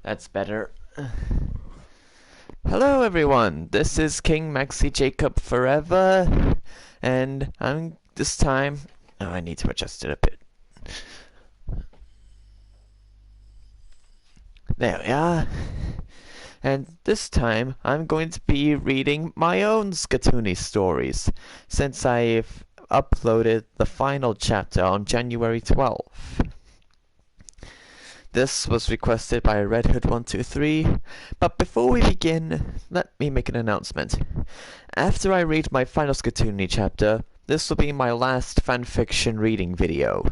That's better. Hello everyone, this is King Maxi Jacob Forever, and this time, I need to adjust it a bit. There we are. And this time, I'm going to be reading my own Skatoony stories, since I've uploaded the final chapter on January 12th. This was requested by Red Hood 123, but before we begin, let me make an announcement. After I read my final Skatoony chapter, this will be my last fanfiction reading video.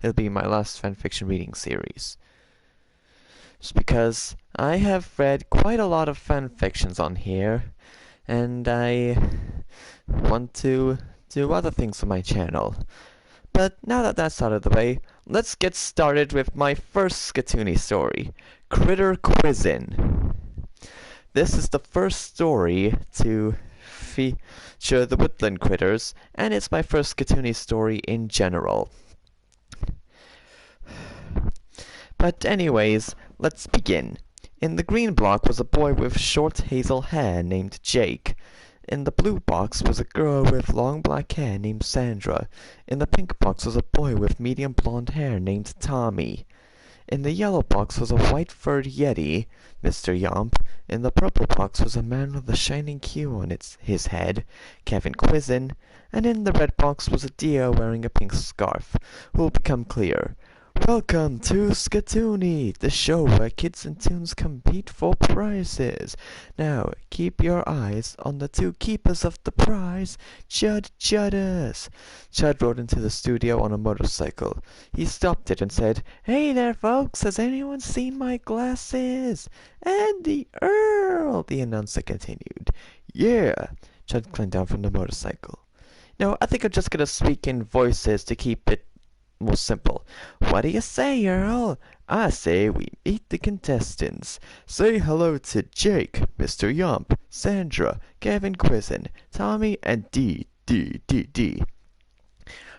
It'll be my last fanfiction reading series. Just because I have read quite a lot of fanfictions on here, and I want to do other things on my channel. But now that that's out of the way, let's get started with my first Skatoony story, Critter Quizzin'. This is the first story to feature the woodland critters, and it's my first Skatoony story in general. But anyways, let's begin. In the green block was a boy with short hazel hair named Jake. In the blue box was a girl with long black hair named Sandra. In the pink box was a boy with medium blonde hair named Tommy. In the yellow box was a white-furred yeti, Mr. Yomp. In the purple box was a man with a shining Q on his head, Kevin Quizzin'. And in the red box was a deer wearing a pink scarf, who will become clear. Welcome to Skatoony, the show where kids and tunes compete for prizes. Now, keep your eyes on the two keepers of the prize, Judders. Chud rode into the studio on a motorcycle. He stopped it and said, "Hey there, folks, has anyone seen my glasses?" "Andy Earl," the announcer continued. "Yeah." Chud climbed down from the motorcycle. "No, I think I'm just gonna speak in voices to keep it more simple. What do you say, Earl?" "I say we meet the contestants. Say hello to Jake, Mr. Yomp, Sandra, Kevin Quizzin', Tommy, and D.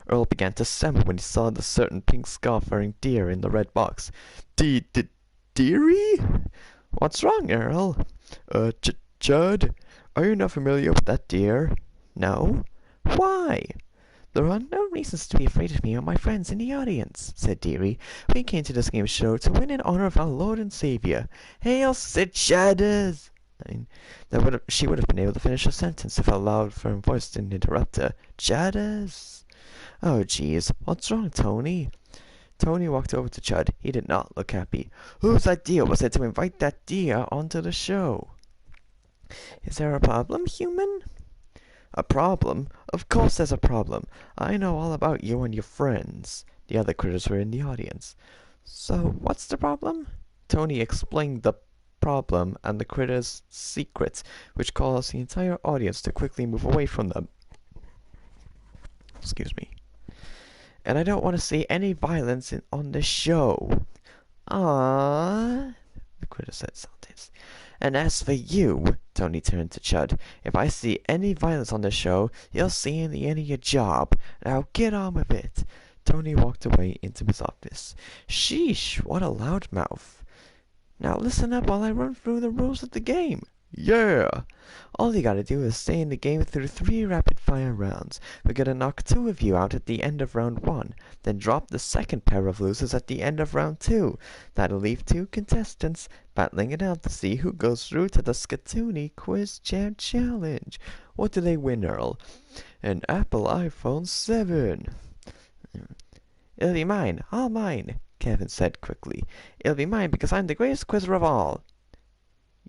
Earl began to stammer when he saw the certain pink scarf-wearing deer in the red box. Deary? What's wrong, Earl?" Chud, are you not familiar with that deer?" "No." "Why?" "There are no reasons to be afraid of me or my friends in the audience," said Deary. "We came to this game show to win in honor of our Lord and Savior. Hail Sid Shadders!" She would have been able to finish her sentence if her loud, firm voice didn't interrupt her. "Shadders!" "Oh, geez, what's wrong, Tony?" Tony walked over to Chud. He did not look happy. "Whose idea was it to invite that deer onto the show?" "Is there a problem, human?" "A problem? Of course there's a problem. I know all about you and your friends." The other critters were in the audience. "So what's the problem?" Tony explained the problem and the critters' secret, which caused the entire audience to quickly move away from them. Excuse me. "And I don't want to see any violence on the show." "Aww," the critter said something. "And as for you," Tony turned to Chud, "if I see any violence on the show, you'll see in the end of your job. Now get on with it." Tony walked away into his office. "Sheesh, what a loudmouth. Now listen up while I run through the rules of the game." "Yeah!" "All you gotta do is stay in the game through 3 rapid-fire rounds. We're gonna knock 2 of you out at the end of round 1, then drop the second pair of losers at the end of round 2. That'll leave 2 contestants battling it out to see who goes through to the Skatoony Quiz Jam Challenge. What do they win, Earl?" "An Apple iPhone 7. "It'll be mine, all mine," Kevin said quickly. "It'll be mine because I'm the greatest quizzer of all."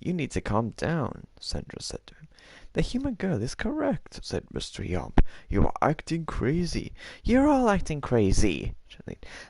"You need to calm down," Sandra said to him. "The human girl is correct," said Mr. Yomp. "You are acting crazy." "You're all acting crazy."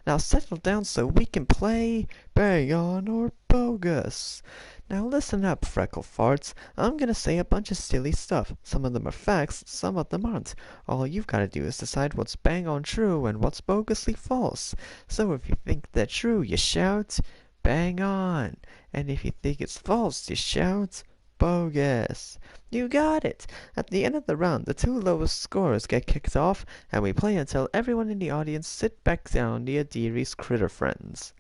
"Now settle down so we can play Bang On or Bogus. Now listen up, freckle farts. I'm gonna say a bunch of silly stuff. Some of them are facts, some of them aren't. All you've gotta do is decide what's bang on true and what's bogusly false. So if you think they're true, you shout bang on. And if you think it's false, you shout bogus. You got it! At the end of the round, the 2 lowest scorers get kicked off, and we play until everyone in the audience sit back down near Deary's critter friends."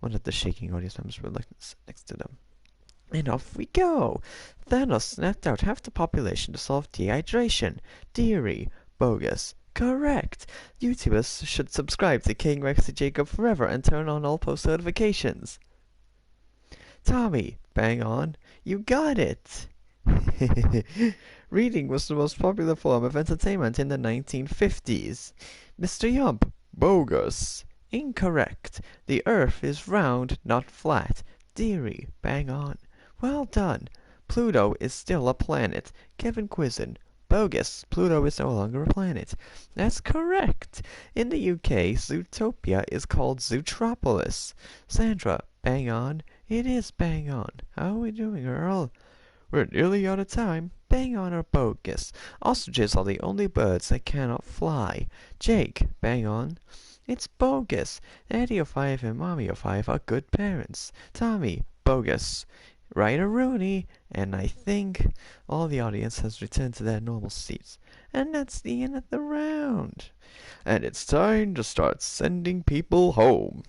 One of the shaking audience members reluctantly sat next to them. And off we go! Thanos snapped out half the population to solve dehydration. Theory. Bogus. Correct! YouTubers should subscribe to King Rex to Jacob forever and turn on all post notifications. Tommy. Bang on. You got it! Reading was the most popular form of entertainment in the 1950s. Mr. Yump. Bogus. Incorrect. The Earth is round, not flat. Theory. Bang on. Well done. Pluto is still a planet. Kevin Quizen. Bogus. Pluto is no longer a planet. That's correct. In the UK, Zootopia is called Zootropolis. Sandra. Bang on. It is bang on. How are we doing, Earl? We're nearly out of time. Bang on or bogus. Ostriches are the only birds that cannot fly. Jake. Bang on. It's bogus. Daddy-O-Five and Mommy-O-Five are good parents. Tommy. Bogus. Right-a-Rooney. And I think all the audience has returned to their normal seats. And that's the end of the round. And it's time to start sending people home.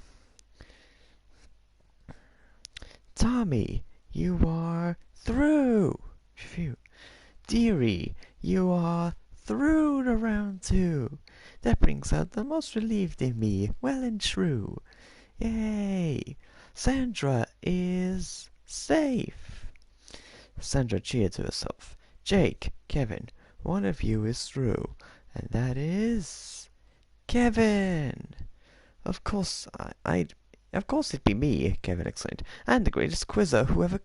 Tommy, you are through. Phew. Dearie, you are through to round 2. That brings out the most relieved in me, well and true. Yay! Sandra is safe. Sandra cheered to herself. Jake, Kevin, one of you is through, and that is Kevin. Of course, Of course it'd be me, Kevin exclaimed. I'm the greatest quizzer who ever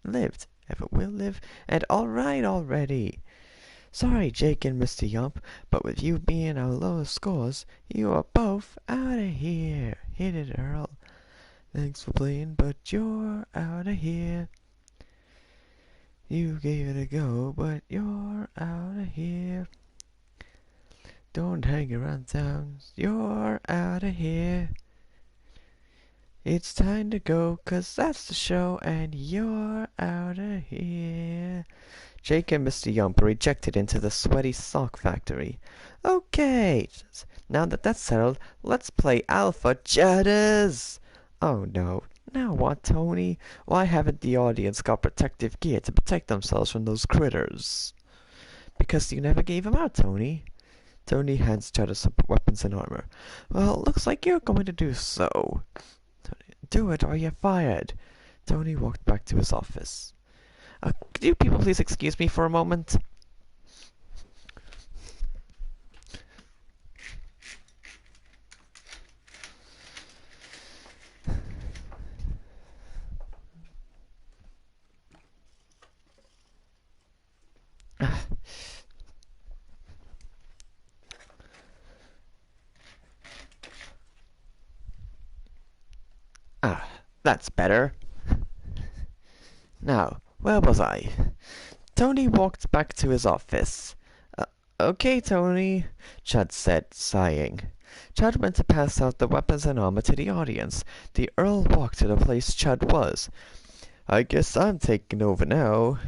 lived, ever will live, and all right already. Sorry, Jake and Mr. Yump, but with you being our lowest scores, you are both out of here. Hit it, Earl. Thanks for playing, but you're out of here. You gave it a go, but you're out of here. Don't hang around town, you're out of here. It's time to go, 'cause that's the show, and you're out of here. Jake and Mr. Yump were ejected into the sweaty sock factory. Okay, now that that's settled, let's play Alpha Judders. Oh no, now what, Tony? Why haven't the audience got protective gear to protect themselves from those critters? Because you never gave them out, Tony. Tony hands Judders some weapons and armor. Well, looks like you're going to do so. Do it or you're fired. Tony walked back to his office. Could you people please excuse me for a moment? That's better. Now, where was I? Tony walked back to his office. Okay, Tony, Chud said, sighing. Chud went to pass out the weapons and armor to the audience. The Earl walked to the place Chud was. I guess I'm taking over now.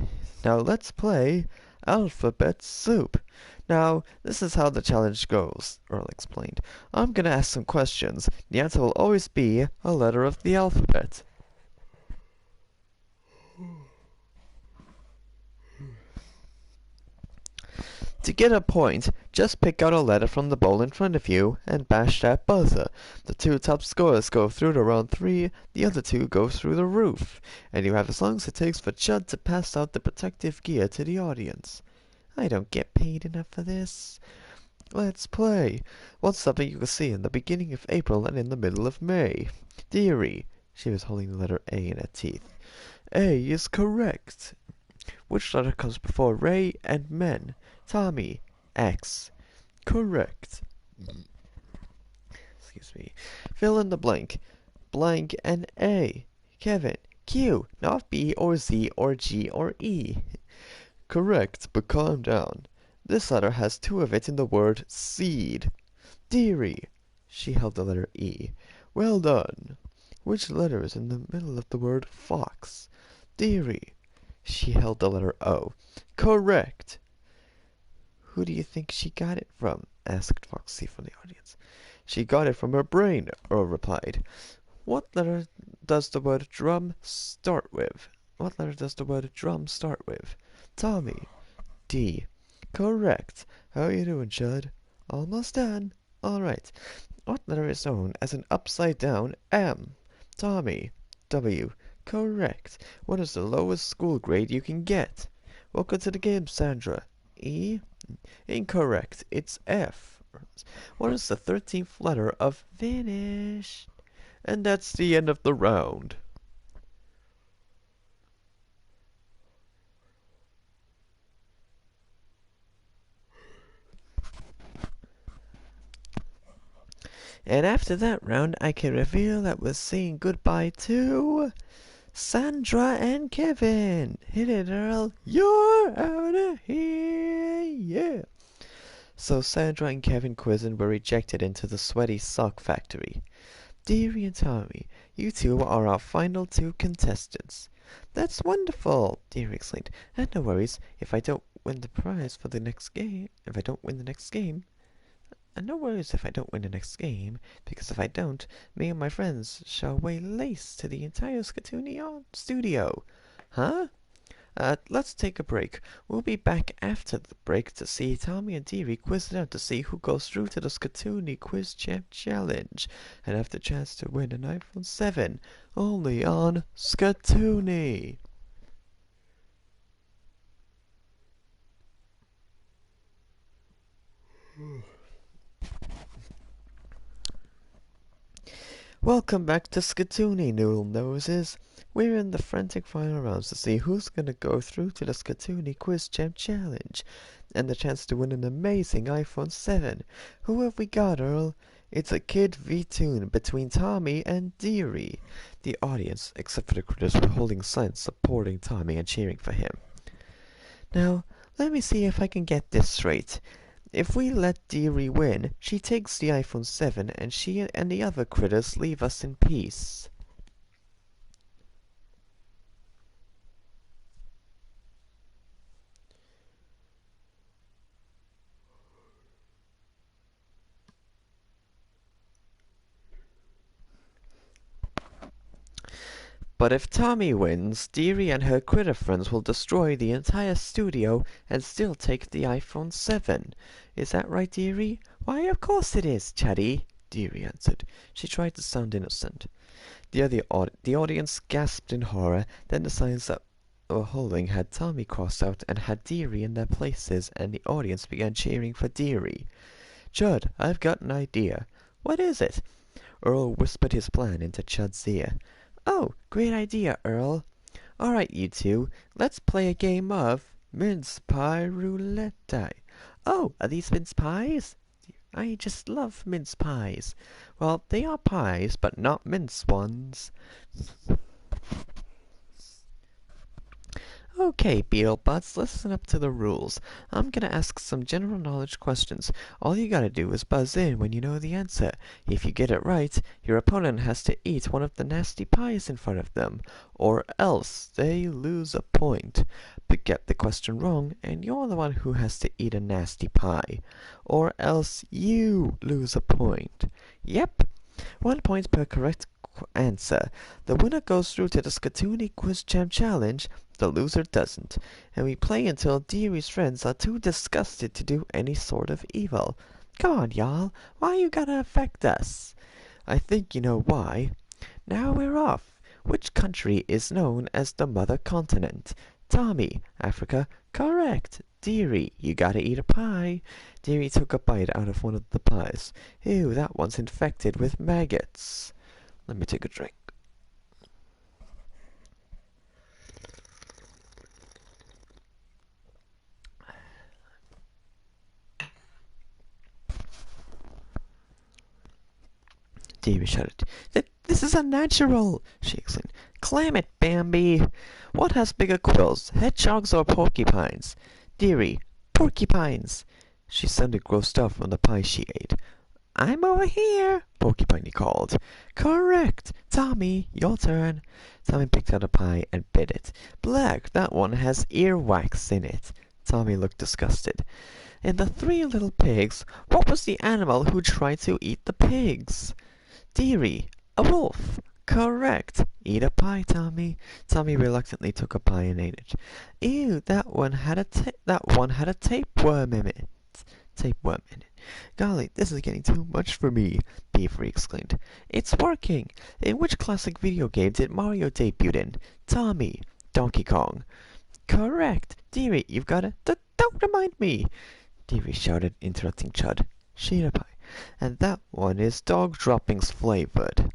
Now let's play Alphabet Soup. Now, this is how the challenge goes, Earl explained. I'm gonna ask some questions. The answer will always be a letter of the alphabet. To get a point, just pick out a letter from the bowl in front of you and bash that buzzer. The 2 top scorers go through to round 3, the other 2 go through the roof. And you have as long as it takes for Chud to pass out the protective gear to the audience. I don't get paid enough for this. Let's play. What's something you can see in the beginning of April and in the middle of May? Theory. She was holding the letter A in her teeth. A is correct. Which letter comes before Ray and men? Tommy. X. Correct. Excuse me. Fill in the blank. Blank and A. Kevin. Q. Not B or Z or G or E. Correct, but calm down. This letter has 2 of it in the word seed. Dearie. She held the letter E. Well done. Which letter is in the middle of the word fox? Dearie. She held the letter O. Correct. Who do you think she got it from? Asked Foxy from the audience. She got it from her brain, Earl replied. What letter does the word drum start with? What letter does the word drum start with? Tommy. D. Correct. How are you doing, Chud? Almost done. Alright. What letter is known as an upside down M? Tommy. W. Correct. What is the lowest school grade you can get? Welcome to the game, Sandra. E. Incorrect. It's F. What is the 13th letter of finish? And that's the end of the round. And after that round, I can reveal that we're saying goodbye to Sandra and Kevin. Hit it, Earl. You're out of here. Yeah. So Sandra and Kevin Quizen were rejected into the sweaty sock factory. Deary and Tommy, you two are our final two contestants. That's wonderful, Deary exclaimed. And no worries, if I don't win the prize for the next game, and no worries if I don't win the next game, because if I don't, me and my friends shall weigh lace to the entire Skatoony studio. Huh? Let's take a break. We'll be back after the break to see Tommy and Deary quiz it out to see who goes through to the Skatoony Quiz Champ Challenge and have the chance to win an iPhone 7, only on Skatoony. Welcome back to Skatoony, Noodle Noses. We're in the frantic final rounds to see who's gonna go through to the Skatoony Quiz Champ Challenge and the chance to win an amazing iPhone 7. Who have we got, Earl? It's a kid v-tune between Tommy and Deary. The audience, except for the critters, were holding signs supporting Tommy and cheering for him. Now, let me see if I can get this straight. If we let Deary win, she takes the iPhone 7 and she and the other critters leave us in peace. But if Tommy wins, Deary and her critter friends will destroy the entire studio and still take the iPhone 7. Is that right, Deary? Why, of course it is, Chuddy, Deary answered. She tried to sound innocent. The audience gasped in horror, then the signs that were holding had Tommy crossed out and had Deary in their places, and the audience began cheering for Deary. Chud, I've got an idea. What is it? Earl whispered his plan into Chud's ear. Oh, great idea, Earl. All right, you two, let's play a game of mince pie roulette. Oh, are these mince pies? I just love mince pies. Well, they are pies, but not mince ones. Okay, Beetlebuds, listen up to the rules. I'm gonna ask some general knowledge questions. All you gotta do is buzz in when you know the answer. If you get it right, your opponent has to eat one of the nasty pies in front of them, or else they lose a point. But get the question wrong, and you're the one who has to eat a nasty pie. Or else you lose a point. Yep, 1 point per correct answer. The winner goes through to the Skatoony Quiz Champ Challenge, the loser doesn't, and we play until Deary's friends are too disgusted to do any sort of evil. Come on, y'all, why you gotta affect us? I think you know why. Now we're off. Which country is known as the Mother Continent? Tommy, Africa. Correct. Deary, you gotta eat a pie. Deary took a bite out of one of the pies. Ew, that one's infected with maggots. Let me take a drink. Deary shouted. This is unnatural, she exclaimed. Clam it, Bambi. What has bigger quills, hedgehogs or porcupines? Deary, porcupines. She sounded grossed out from the pie she ate. I'm over here, Porcupine called. Correct. Tommy, your turn. Tommy picked out a pie and bit it. Black, that one has earwax in it. Tommy looked disgusted. In the Three Little Pigs, what was the animal who tried to eat the pigs? Deary, a wolf. Correct. Eat a pie, Tommy. Tommy reluctantly took a pie and ate it. Ew, that one had a tapeworm in it. Tapeworm in it. Golly, this is getting too much for me, Beaver exclaimed. It's working! In which classic video game did Mario debut in? Tommy. Donkey Kong. Correct! Dearie, you've got a... Don't remind me! Dearie shouted, interrupting Chud. Sheeta pie. And that one is dog droppings flavored.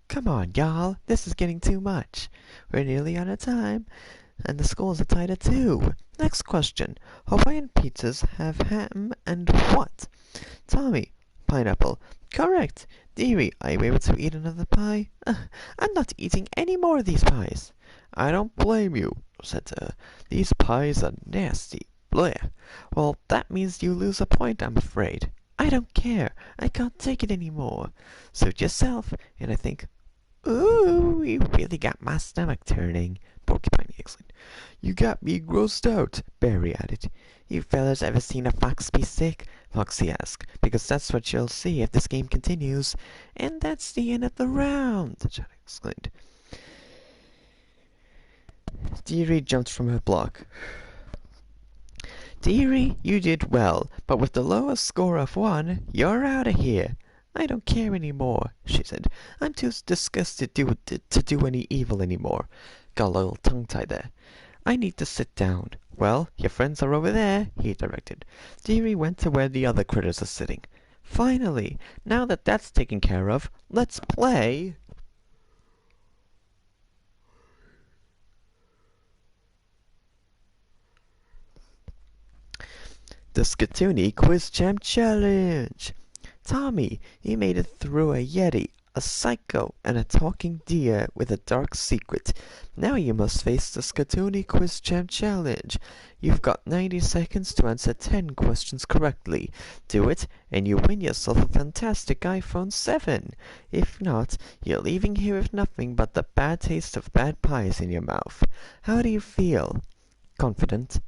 Come on, y'all. This is getting too much. We're nearly out of time. And the scores are tied at 2. Next question. Hawaiian pizzas have ham and what? Tommy. Pineapple. Correct. Dearie, are you able to eat another pie? I'm not eating any more of these pies. I don't blame you, said her. These pies are nasty. Blech. Well, that means you lose a point, I'm afraid. I don't care. I can't take it anymore. Suit yourself. And I think, ooh, you really got my stomach turning, Porcupine exclaimed. You got me grossed out, Barry added. You fellas ever seen a fox be sick? Foxy asked, because that's what you'll see if this game continues. And that's the end of the round, Chad exclaimed. Dearie jumped from her block. Dearie, you did well, but with the lowest score of 1, you're out of here. I don't care anymore, she said. I'm too disgusted to do any evil anymore. Got a little tongue-tied there. I need to sit down. Well, your friends are over there, he directed. Dearie went to where the other critters are sitting. Finally, now that that's taken care of, let's play... The Skatoony Quiz Champ Challenge! Tommy, you made it through a Yeti, a Psycho, and a talking deer with a dark secret. Now you must face the Skatoony Quiz Champ Challenge. You've got 90 seconds to answer 10 questions correctly. Do it, and you win yourself a fantastic iPhone 7. If not, you're leaving here with nothing but the bad taste of bad pies in your mouth. How do you feel? Confident?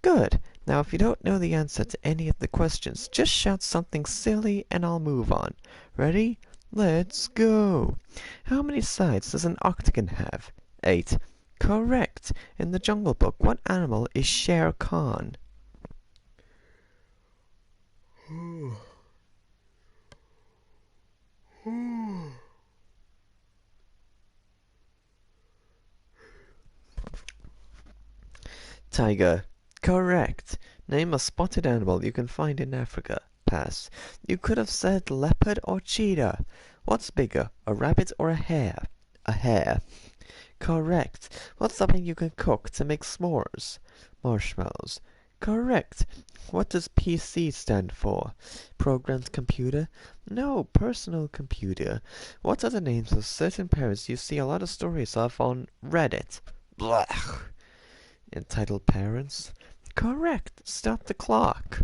Good. Now, if you don't know the answer to any of the questions, just shout something silly and I'll move on. Ready? Let's go. How many sides does an octagon have? 8. Correct. In the Jungle Book, what animal is Shere Khan? Tiger. Correct. Name a spotted animal you can find in Africa. Pass. You could have said leopard or cheetah. What's bigger, a rabbit or a hare? A hare. Correct. What's something you can cook to make s'mores? Marshmallows. Correct. What does PC stand for? Programmed computer? No, personal computer. What are the names of certain parents you see a lot of stories of on Reddit? Blech. Entitled parents? Correct. Stop the clock.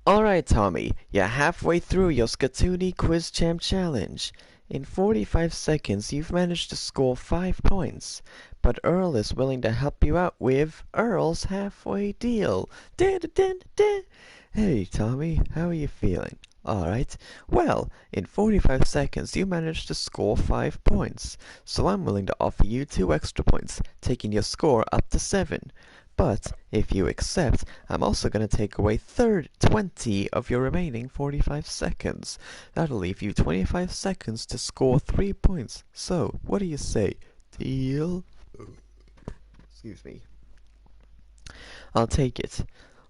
Alright, Tommy, you're halfway through your Skatoony Quiz Champ Challenge. In 45 seconds, you've managed to score 5 points. But Earl is willing to help you out with Earl's halfway deal. Hey, Tommy, how are you feeling? Alright. Well, in 45 seconds, you managed to score 5 points. So I'm willing to offer you 2 extra points, taking your score up to 7. But if you accept, I'm also going to take away 20 of your remaining 45 seconds. That'll leave you 25 seconds to score 3 points. So, what do you say? Deal? Excuse me. I'll take it.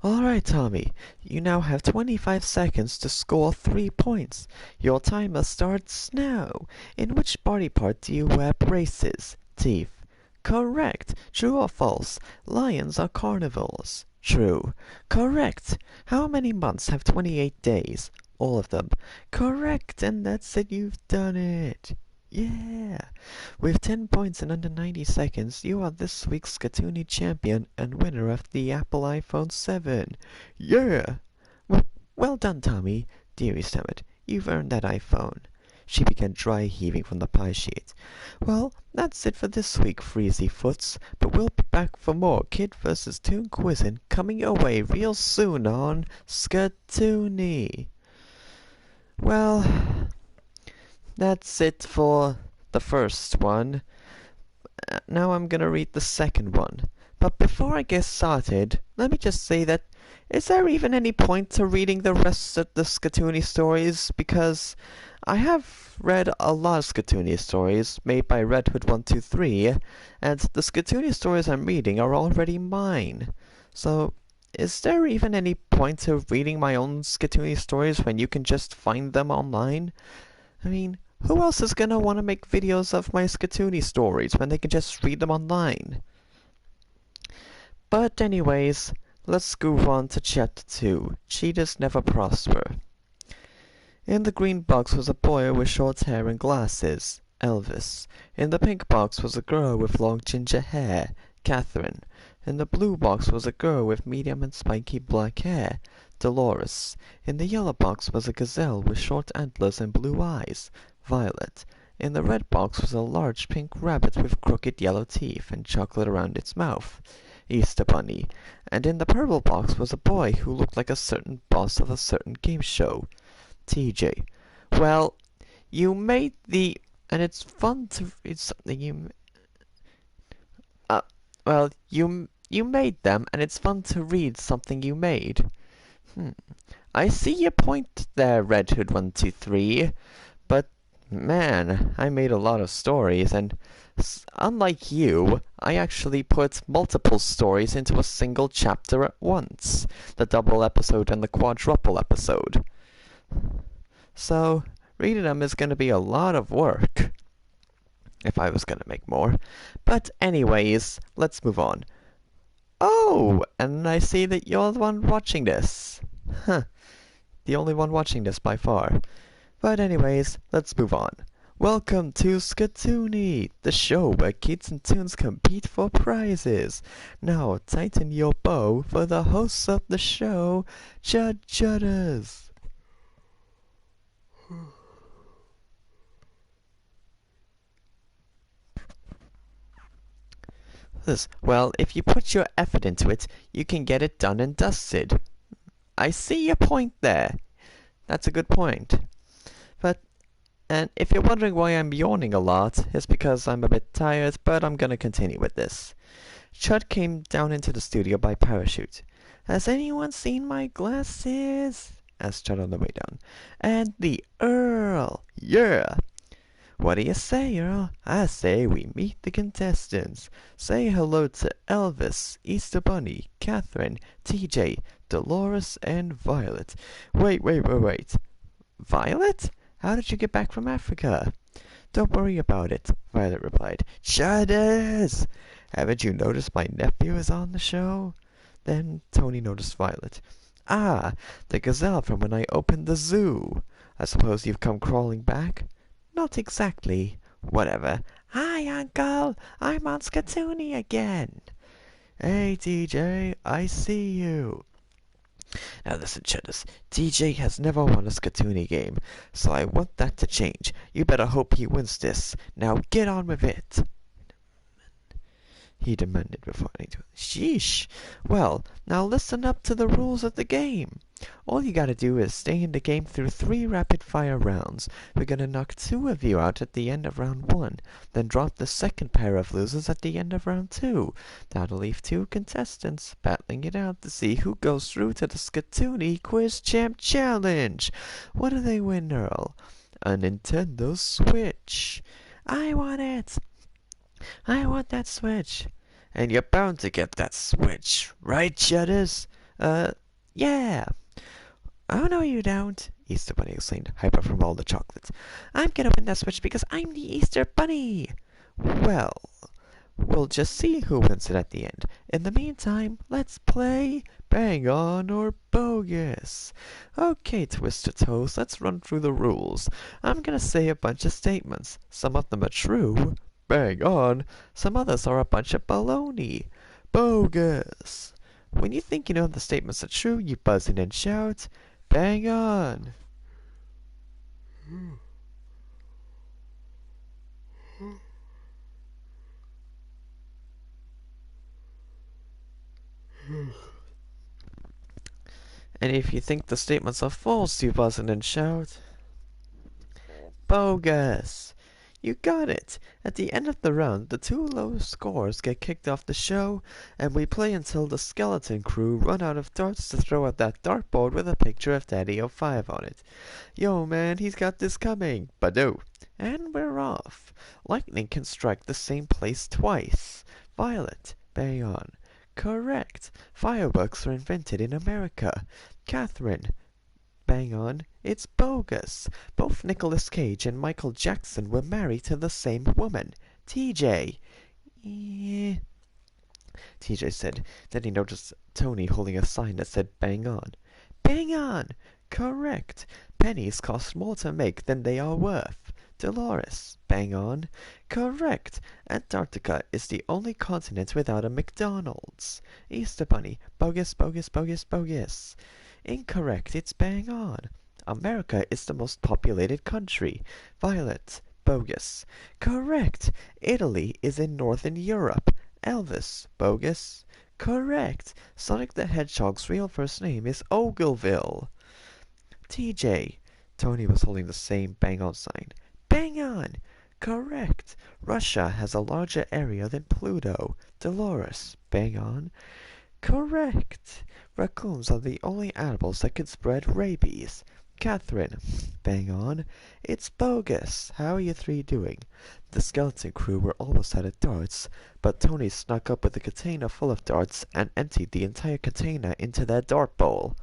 Alright, Tommy. You now have 25 seconds to score 3 points. Your timer starts now. In which body part do you wear braces? Teeth. Correct. True or false? Lions are carnivores. True. Correct. How many months have 28 days? All of them. Correct. And that's it. You've done it. Yeah. With 10 points in under 90 seconds, you are this week's Skatoony champion and winner of the Apple iPhone 7. Yeah. Well done, Tommy. Dearie stammered. You've earned that iPhone. She began dry heaving from the pie sheet. Well, that's it for this week, Freezy Foots, but we'll be back for more Kid vs. Toon quizzing coming your way real soon on Skatoony. Well, that's it for the first one. Now I'm gonna read the second one. But before I get started, let me just say that is there even any point to reading the rest of the Skatoony stories? Because I have read a lot of Skatoony stories made by Red Hood 123, and the Skatoony stories I'm reading are already mine. So, is there even any point to reading my own Skatoony stories when you can just find them online? I mean, who else is gonna want to make videos of my Skatoony stories when they can just read them online? But anyways, let's move on to chapter 2. Cheetahs Never Prosper. In the green box was a boy with short hair and glasses, Elvis. In the pink box was a girl with long ginger hair, Catherine. In the blue box was a girl with medium and spiky black hair, Dolores. In the yellow box was a gazelle with short antlers and blue eyes, Violet. In the red box was a large pink rabbit with crooked yellow teeth and chocolate around its mouth, Easter Bunny. And in the purple box was a boy who looked like a certain boss of a certain game show, TJ. Well, you made and it's fun to read something you made them, and it's fun to read something you made. I see your point there, Red Hood 123, but man, I made a lot of stories, and unlike you, I actually put multiple stories into a single chapter at once, the double episode and the quadruple episode. So, reading them is going to be a lot of work, if I was going to make more. But anyways, let's move on. Oh, and I see that you're the one watching this. Huh. The only one watching this by far. But anyways, let's move on. Welcome to Skatoony, the show where kids and toons compete for prizes. Now tighten your bow for the hosts of the show, Chud Chudders. Well, if you put your effort into it, you can get it done and dusted. I see your point there. That's a good point. And if you're wondering why I'm yawning a lot, it's because I'm a bit tired, but I'm gonna continue with this. Chud came down into the studio by parachute. Has anyone seen my glasses? Asked Chud on the way down. And the Earl! Yeah! What do you say, Earl? I say we meet the contestants. Say hello to Elvis, Easter Bunny, Catherine, TJ, Dolores, and Violet. Wait. Violet? How did you get back from Africa? Don't worry about it, Violet replied. Chudders! Haven't you noticed my nephew is on the show? Then Tony noticed Violet. Ah, the gazelle from when I opened the zoo. I suppose you've come crawling back? Not exactly. Whatever. Hi, Uncle. I'm on Skatoony again. Hey, TJ, I see you. Now listen, Chudders. TJ has never won a Skatoony game, so I want that to change. You better hope he wins this. Now get on with it, he demanded before any to Sheesh. Well, now listen up to the rules of the game. All you gotta do is stay in the game through 3 rapid-fire rounds. We're gonna knock 2 of you out at the end of round 1, then drop the second pair of losers at the end of round 2. That'll leave 2 contestants battling it out to see who goes through to the Skatoony Quiz Champ Challenge. What do they win, Earl? A Nintendo Switch. I want it. I want that Switch. And you're bound to get that Switch, right, Chudders? Yeah. Oh, no, you don't, Easter Bunny exclaimed, hyper from all the chocolate. I'm gonna win that Switch because I'm the Easter Bunny. Well, we'll just see who wins it at the end. In the meantime, let's play Bang On or Bogus. Okay, Twister Toes, let's run through the rules. I'm gonna say a bunch of statements. Some of them are true. Bang on. Some others are a bunch of baloney. Bogus. When you think you know the statements are true, you buzz in and shout, Bang on. And if you think the statements are false, you buzz in and shout, bogus! You got it! At the end of the round, the two lowest scores get kicked off the show, and we play until the skeleton crew run out of darts to throw at that dartboard with a picture of Daddy 05 on it. Yo man, he's got this coming! Badoo! And we're off. Lightning can strike the same place twice. Violet, bang on. Correct. Fireworks were invented in America. Catherine, bang on. It's bogus. Both Nicolas Cage and Michael Jackson were married to the same woman. TJ. TJ said. Then he noticed Tony holding a sign that said bang on. Bang on. Correct. Pennies cost more to make than they are worth. Dolores, bang on. Correct. Antarctica is the only continent without a McDonald's. Easter Bunny, bogus, bogus, bogus, bogus. Incorrect, it's bang on. America is the most populated country. Violet, bogus. Correct. Italy is in Northern Europe. Elvis, bogus. Correct. Sonic the Hedgehog's real first name is Ogleville. TJ. Tony was holding the same bang on sign. Bang on! Correct. Russia has a larger area than Pluto. Dolores, bang on. Correct. Raccoons are the only animals that can spread rabies. Catherine, bang on. It's bogus. How are you three doing? The skeleton crew were almost out of darts, but Tony snuck up with a container full of darts and emptied the entire container into their dart bowl.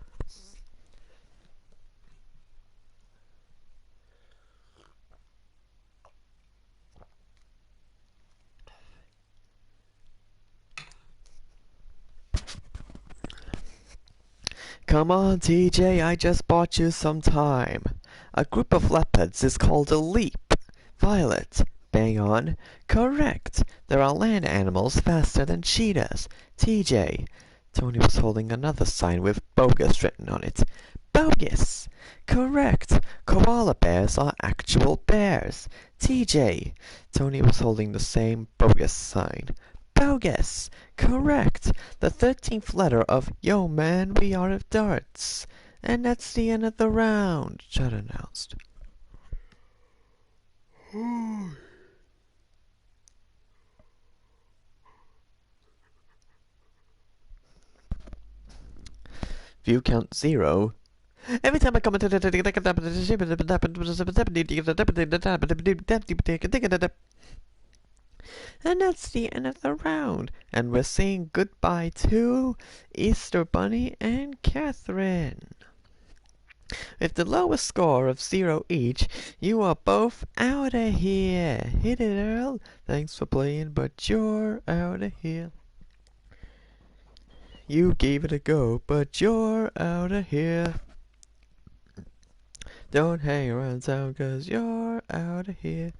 Come on, TJ, I just bought you some time. A group of leopards is called a leap. Violet, bang on. Correct. There are land animals faster than cheetahs. TJ. Tony was holding another sign with bogus written on it. Bogus. Correct. Koala bears are actual bears. TJ. Tony was holding the same bogus sign. Bogus. Correct. The 13th letter of Yo Man, we are of darts. And that's the end of the round, Chad announced. View count 0. Every time I comment and that's the end of the round. And we're saying goodbye to Easter Bunny and Catherine. With the lowest score of 0 each, you are both out of here. Hit it, Earl. Thanks for playing, but you're out of here. You gave it a go, but you're out of here. Don't hang around town, 'cause you're out of here.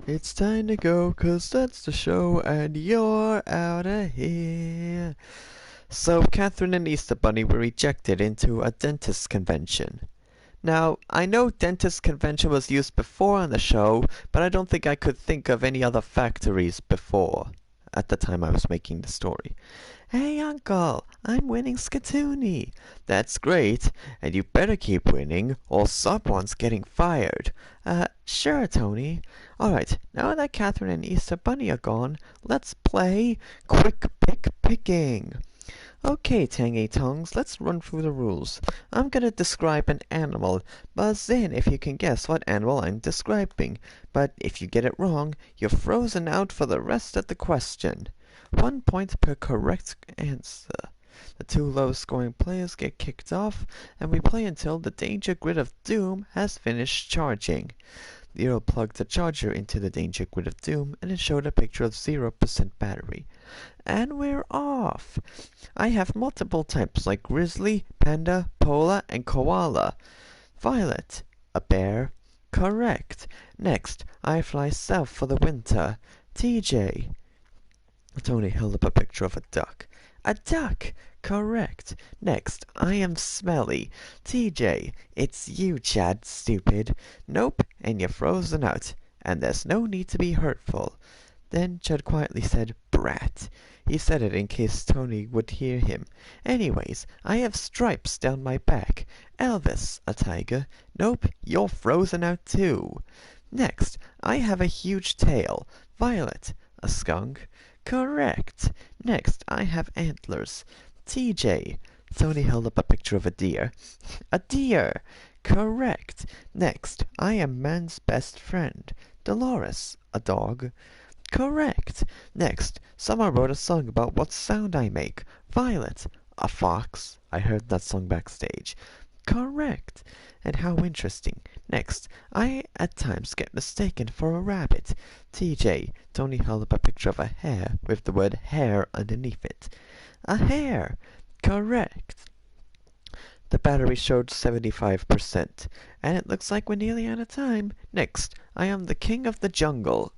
It's time to go, 'cause that's the show, and you're out of here. So Catherine and Easter Bunny were rejected into a dentist convention. Now, I know dentist convention was used before on the show, but I don't think I could think of any other factories before at the time I was making the story. Hey Uncle, I'm winning Skatoony. That's great, and you better keep winning, or someone's getting fired. Sure, Tony. Alright, now that Catherine and Easter Bunny are gone, let's play Quick Pick Picking. Okay, Tangy Tongues, let's run through the rules. I'm gonna describe an animal. Buzz in if you can guess what animal I'm describing. But if you get it wrong, you're frozen out for the rest of the question. 1 point per correct answer. The two lowest scoring players get kicked off, and we play until the danger grid of doom has finished charging. Zero plugged the charger into the danger grid of doom, and it showed a picture of 0% battery. And we're off! I have multiple types like grizzly, panda, polar, and koala. Violet, a bear. Correct. Next, I fly south for the winter. TJ. Tony held up a picture of a duck. A duck! Correct. Next, I am smelly. TJ, it's you, Chad, stupid. Nope, and you're frozen out. and there's no need to be hurtful." Then Chud quietly said, "Brat." He said it in case Tony would hear him. "Anyways, I have stripes down my back. Elvis, a tiger. Nope, you're frozen out too. Next, I have a huge tail. Violet, a skunk. Correct. Next, I have antlers. TJ. Tony held up a picture of a deer. A deer. Correct. Next, I am man's best friend. Dolores, a dog. Correct. Next, someone wrote a song about what sound I make. Violet, a fox. I heard that song backstage. Correct. And how interesting. Next, I at times get mistaken for a rabbit. TJ. Tony held up a picture of a hare with the word hare underneath it. A hare. Correct. The battery showed 75%, and it looks like we're nearly out of time. Next, I am the king of the jungle.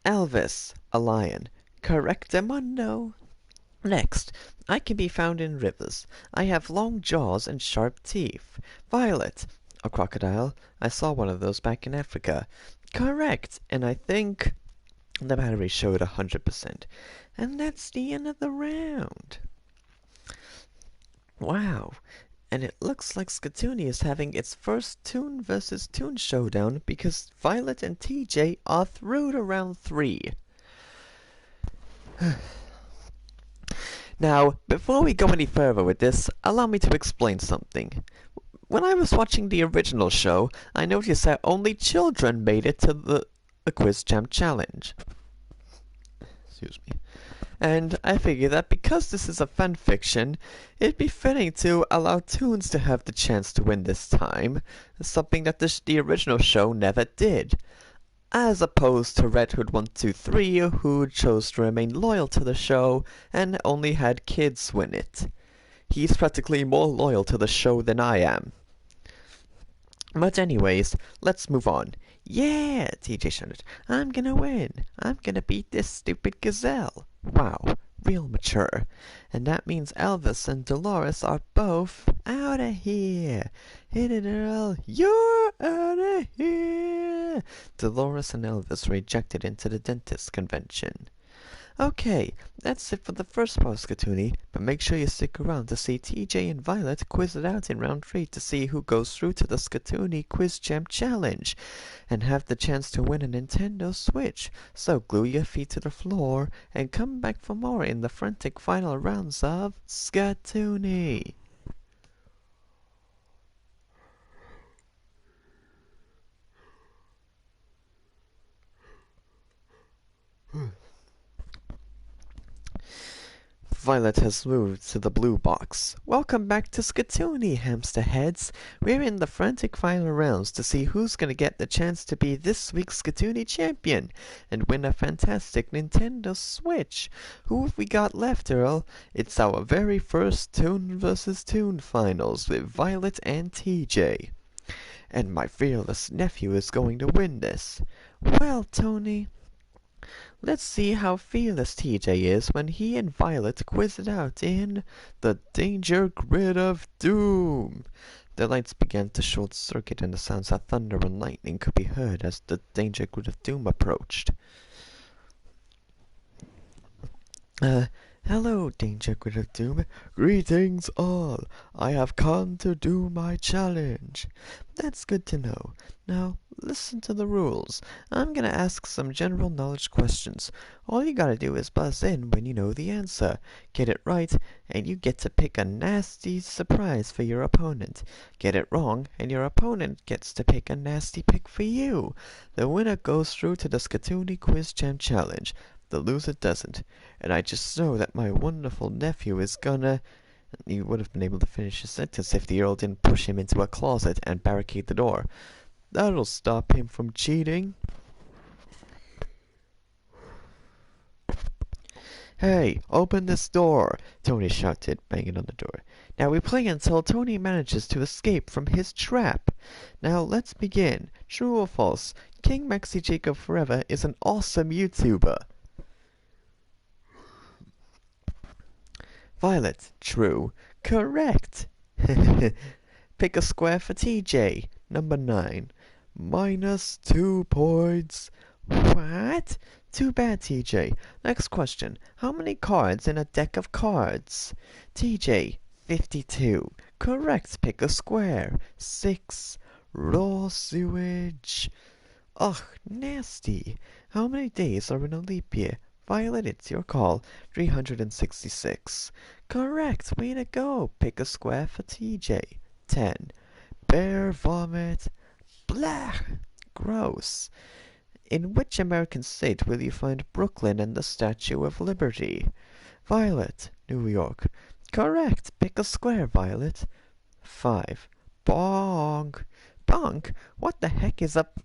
Elvis, a lion. Correctamundo. Next, I can be found in rivers. I have long jaws and sharp teeth. Violet, a crocodile. I saw one of those back in Africa. Correct, and I think the battery showed 100%. And that's the end of the round. Wow. And it looks like Skatoony is having its first Toon versus Toon showdown because Violet and TJ are through to round 3. Now, before we go any further with this, allow me to explain something. When I was watching the original show, I noticed that only children made it to the Quiz Jam Challenge. Excuse me. And I figure that because this is a fanfiction, it'd be fitting to allow Toons to have the chance to win this time, something that the original show never did. As opposed to Red Hood 123, who chose to remain loyal to the show and only had kids win it. He's practically more loyal to the show than I am. But anyways, let's move on. Yeah, TJ shouted. I'm gonna win. I'm gonna beat this stupid gazelle. Wow, real mature. And that means Elvis and Dolores are both out of here. Hit it, Earl. You're out of here. Dolores and Elvis rejected into the dentist convention. Okay, that's it for the first part of Skatoony, but make sure you stick around to see TJ and Violet quiz it out in round 3 to see who goes through to the Skatoony Quiz Jam Challenge, and have the chance to win a Nintendo Switch. So glue your feet to the floor, and come back for more in the frantic final rounds of Skatoony. Violet has moved to the blue box. Welcome back to Skatoony, hamster heads. We're in the frantic final rounds to see who's gonna get the chance to be this week's Skatoony champion and win a fantastic Nintendo Switch. Who have we got left, Earl? It's our very first Toon vs. Toon finals with Violet and TJ. And my fearless nephew is going to win this. Well, Tony, let's see how fearless TJ is when he and Violet quiz it out in the Danger Grid of Doom. The lights began to short circuit and the sounds of thunder and lightning could be heard as the Danger Grid of Doom approached. Hello, Danger Grid of Doom. Greetings all. I have come to do my challenge. That's good to know. Now, listen to the rules. I'm gonna ask some general knowledge questions. All you gotta do is buzz in when you know the answer. Get it right, and you get to pick a nasty surprise for your opponent. Get it wrong, and your opponent gets to pick a nasty pick for you. The winner goes through to the Skatoony Quiz Jam Challenge. The loser doesn't. And I just know that my wonderful nephew is gonna... He would have been able to finish his sentence if the Earl didn't push him into a closet and barricade the door. That'll stop him from cheating. Hey, open this door! Tony shouted, banging on the door. Now we play until Tony manages to escape from his trap. Now let's begin. True or false? King Maxi Jacob Forever is an awesome YouTuber. Violet, true. Correct. Pick a square for TJ. Number 9. -2 points. What? Too bad, TJ. Next question. How many cards in a deck of cards? TJ, 52. Correct. Pick a square. 6. Raw sewage. Ugh, nasty. How many days are in a leap year? Violet, it's your call. 366. Correct. Way to go. Pick a square for TJ. 10. Bear vomit. Blah. Gross. In which American state will you find Brooklyn and the Statue of Liberty? Violet, New York. Correct. Pick a square, Violet. 5. Bonk. Bonk? What the heck is up?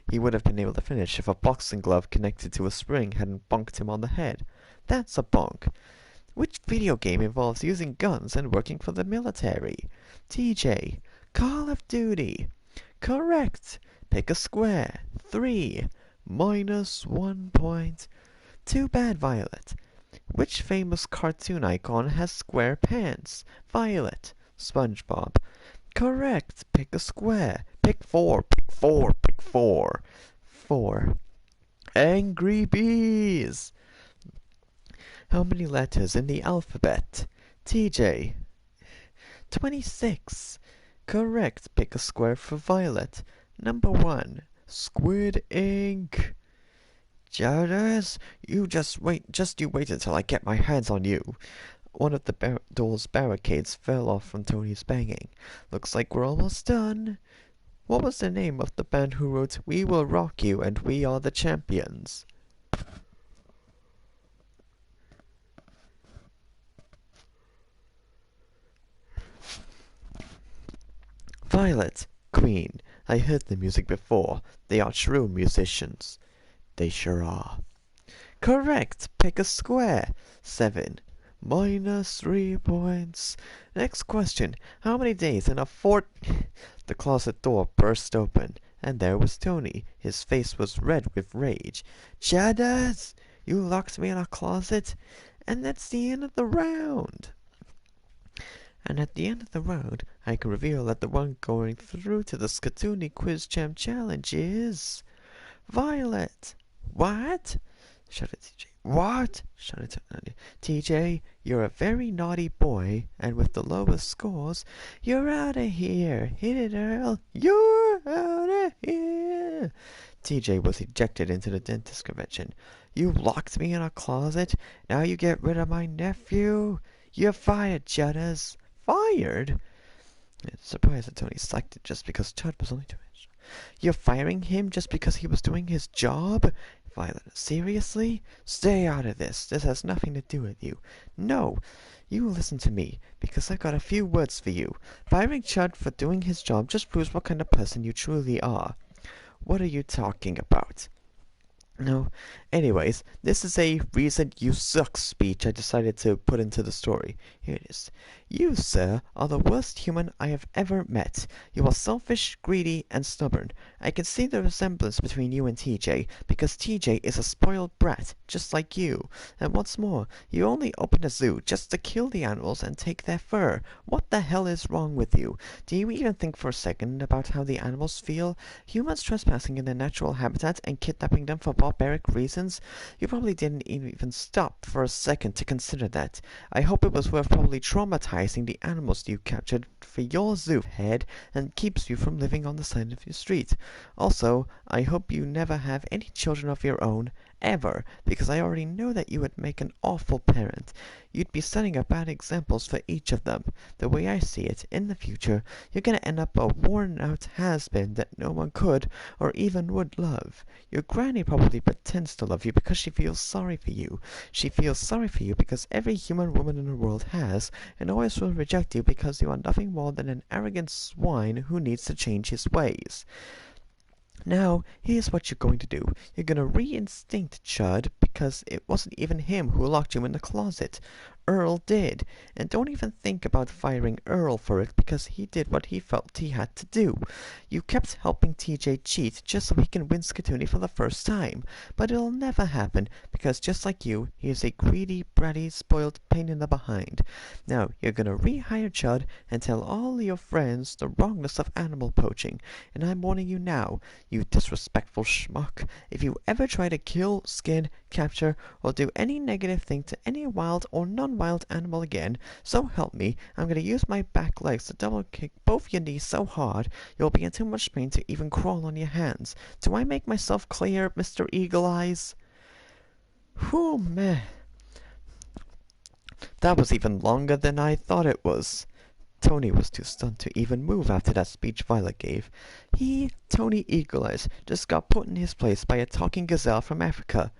He would have been able to finish if a boxing glove connected to a spring hadn't bonked him on the head. That's a bonk. Which video game involves using guns and working for the military? TJ. Call of Duty. Correct. Pick a square. 3. -1 point. Too bad, Violet. Which famous cartoon icon has square pants? Violet. SpongeBob. Correct. Pick a square. Pick 4. Pick 4. Pick 4. 4. Angry Bees. How many letters in the alphabet? TJ. 26. Correct. Pick a square for Violet. Number 1. Squid Ink. Jonas, you wait until I get my hands on you. One of the door's barricades fell off from Tony's banging. Looks like we're almost done. What was the name of the band who wrote We Will Rock You and We Are the Champions? Violet, Queen. I heard the music before. They are true musicians. They sure are. Correct. Pick a square. 7. -3 points. Next question. How many days in a fort... The closet door burst open, and there was Tony. His face was red with rage. Jadas! You locked me in a closet? And that's the end of the round. And at the end of the round, I can reveal that the one going through to the Skatoony Quiz Jam Challenge is... Violet! What? Shouted TJ. What? Shouted Tony. TJ, you're a very naughty boy, and with the lowest scores, you're out of here. Hit it, Earl. You're out of here. TJ was ejected into the dentist convention. You locked me in a closet. Now you get rid of my nephew. You're fired, Judders. Fired? It's surprised that Tony selected just because Chud was only 2 inches. You're firing him just because he was doing his job? Violet, seriously? Stay out of this. This has nothing to do with you. No, you listen to me, because I've got a few words for you. Firing Chud for doing his job just proves what kind of person you truly are. What are you talking about? No. Anyways, this is a recent You Suck speech I decided to put into the story. Here it is. You, sir, are the worst human I have ever met. You are selfish, greedy, and stubborn. I can see the resemblance between you and TJ, because TJ is a spoiled brat, just like you. And what's more, you only open a zoo just to kill the animals and take their fur. What the hell is wrong with you? Do you even think for a second about how the animals feel? Humans trespassing in their natural habitat and kidnapping them for barbaric reasons? You probably didn't even stop for a second to consider that. I hope it was worth probably traumatizing the animals you captured for your zoo head and keeps you from living on the side of your street. Also, I hope you never have any children of your own, ever, because I already know that you would make an awful parent. You'd be setting up bad examples for each of them. The way I see it, in the future, you're gonna end up a worn-out has-been that no one could or even would love. Your granny probably pretends to love you because she feels sorry for you. She feels sorry for you because every human woman in the world has, and always will reject you because you are nothing more than an arrogant swine who needs to change his ways. Now, here's what you're going to do. You're going to re-instinct Chud because it wasn't even him who locked you in the closet. Earl did. And don't even think about firing Earl for it, because he did what he felt he had to do. You kept helping TJ cheat just so he can win Skatoony for the first time. But it'll never happen, because just like you, he is a greedy, bratty, spoiled pain in the behind. Now, you're gonna rehire Chud and tell all your friends the wrongness of animal poaching. And I'm warning you now, you disrespectful schmuck. If you ever try to kill, skin, capture, or do any negative thing to any wild or non-wild animal again, so help me, I'm going to use my back legs to double kick both your knees so hard you'll be in too much pain to even crawl on your hands. Do I make myself clear, Mr. Eagle Eyes? Whew, meh. That was even longer than I thought it was. Tony was too stunned to even move after that speech Violet gave. He, Tony Eagle Eyes, just got put in his place by a talking gazelle from Africa.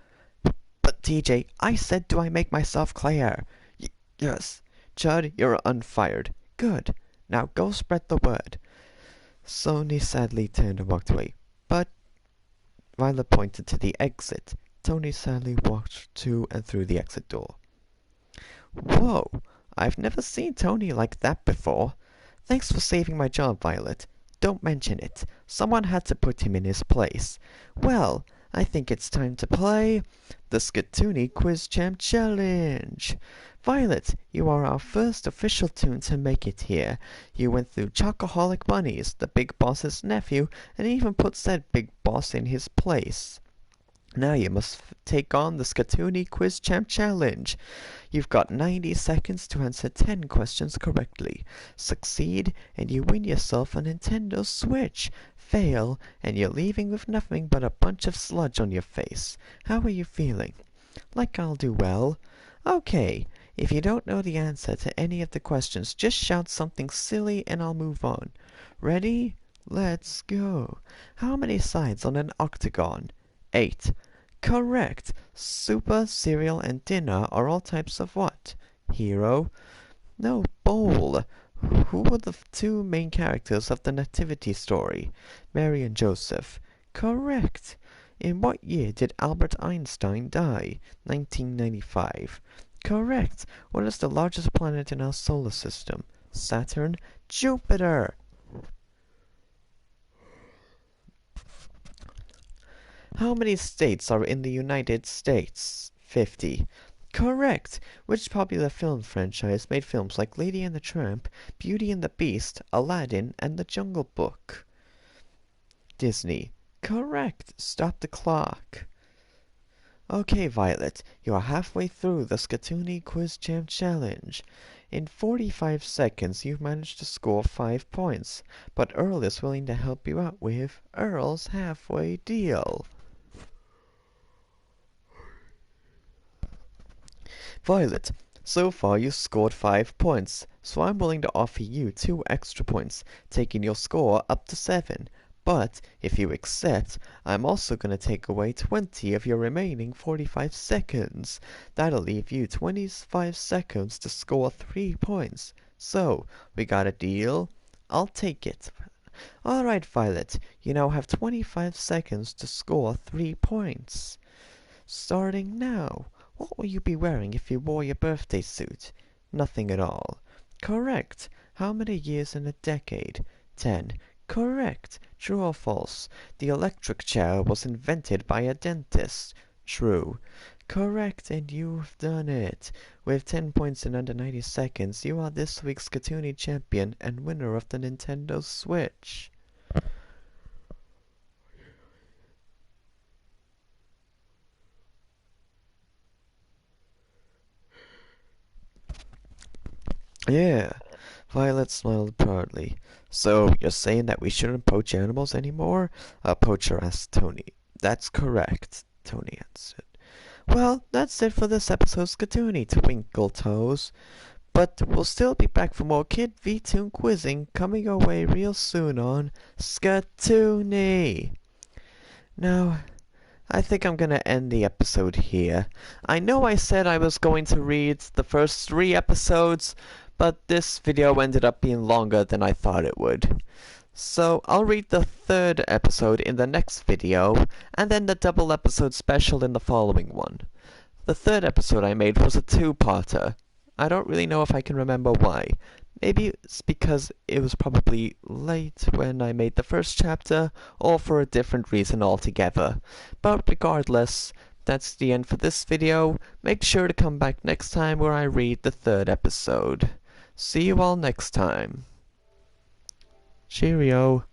But TJ, I said, do I make myself clear? Yes. Chud, you're unfired. Good. Now go spread the word. Sony sadly turned and walked away. But Violet pointed to the exit. Tony sadly walked to and through the exit door. Whoa! I've never seen Tony like that before. Thanks for saving my job, Violet. Don't mention it. Someone had to put him in his place. Well, I think it's time to play the Skatoony Quiz Champ Challenge. Violet, you are our first official toon to make it here. You went through Chocoholic Bunnies, the Big Boss's nephew, and even put said Big Boss in his place. Now you must take on the Skatoony Quiz Champ Challenge. You've got 90 seconds to answer 10 questions correctly. Succeed, and you win yourself a Nintendo Switch. Fail, and you're leaving with nothing but a bunch of sludge on your face. How are you feeling? Like I'll do well? Okay, if you don't know the answer to any of the questions, just shout something silly and I'll move on. Ready? Let's go. How many sides on an octagon? 8. Correct. Super, cereal, and dinner are all types of what? Hero? No, bowl. Who were the two main characters of the Nativity story? Mary and Joseph. Correct. In what year did Albert Einstein die? 1995. Correct. What is the largest planet in our solar system? Saturn? Jupiter. How many states are in the United States? 50. Correct. Which popular film franchise made films like Lady and the Tramp, Beauty and the Beast, Aladdin, and The Jungle Book? Disney. Correct. Stop the clock. Okay, Violet, you are halfway through the Skatoony Quiz Champ Challenge. In 45 seconds, you've managed to score 5 points, but Earl is willing to help you out with Earl's Halfway Deal. Violet, so far you scored 5 points, so I'm willing to offer you 2 extra points, taking your score up to 7. But, if you accept, I'm also going to take away 20 of your remaining 45 seconds. That'll leave you 25 seconds to score 3 points. So, we got a deal? I'll take it. Alright, Violet, you now have 25 seconds to score 3 points. Starting now. What will you be wearing if you wore your birthday suit? Nothing at all. Correct. How many years in a decade? 10. Correct. True or false? The electric chair was invented by a dentist. True. Correct, and you've done it. With 10 points in under 90 seconds, you are this week's Skatoony champion and winner of the Nintendo Switch. Yeah. Violet smiled proudly. So, you're saying that we shouldn't poach animals anymore? A poacher asked Tony. That's correct, Tony answered. Well, that's it for this episode's Skatoony, Twinkle Toes. But we'll still be back for more Kid V-Toon quizzing coming your way real soon on Skatoony. Now, I think I'm gonna end the episode here. I know I said I was going to read the first 3 episodes, but this video ended up being longer than I thought it would. So I'll read the third episode in the next video, and then the double episode special in the following one. The third episode I made was a two-parter. I don't really know if I can remember why. Maybe it's because it was probably late when I made the first chapter, or for a different reason altogether. But regardless, that's the end for this video. Make sure to come back next time where I read the third episode. See you all next time. Cheerio.